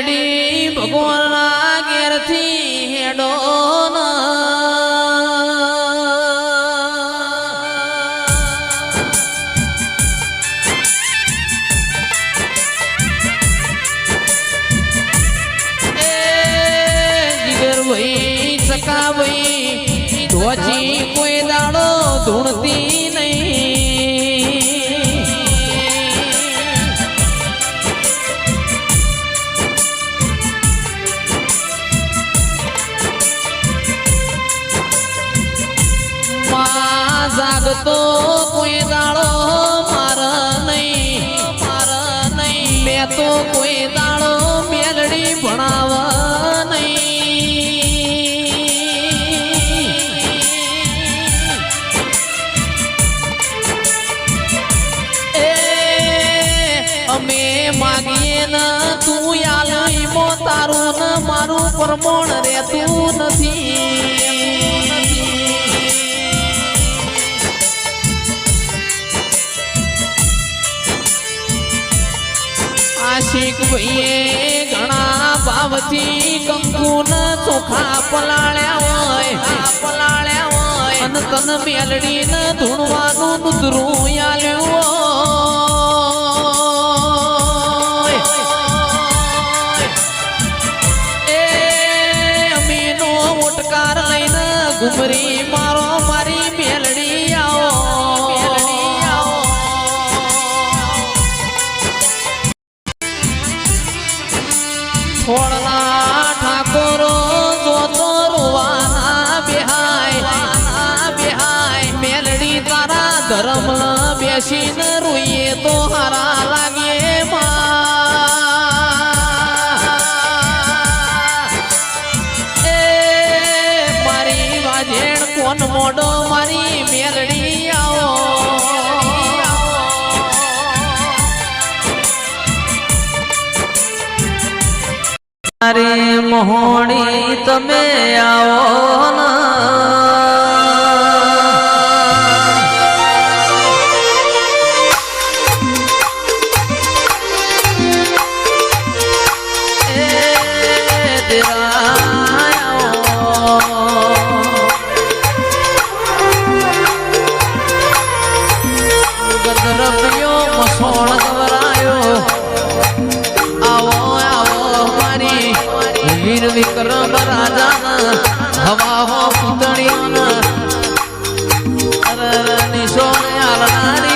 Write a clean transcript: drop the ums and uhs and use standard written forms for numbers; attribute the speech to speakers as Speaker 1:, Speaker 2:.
Speaker 1: મેલડી ભગવાનના ઘેરથી હેડો ભાઈ ધોજી કોઈ દાડો ધૂણતી નહીં માં જાગતો કોઈ દાડો મારા નહીં મેં તો કોઈ દાડો મેલડી ભણાવા નહીં અમે માગીએ ન તું યાલી મો તારું ન મારું પરમોણ રહેતું નથી આશિક ભાઈએ ઘણા ભાવથી કંકુ ન ચોખા પલાળ્યા હોય અને તન મેલડી ન ધૂણવાનું નુતરું યાલ્યું ઘુમરી મારો મારી મેલડી આવો થોડના ઠાકોરો જોતો રોવાના બેહાય મેલડી તારા ધર્મ બેસીને રોઈએ તો હારા લાગે કોન મોડો મારી મેલડી આવો મારી મોહણી તમે આવો વીર વિક્રમ રાજા હવા હો પુતળીઓ નિશો આલનારી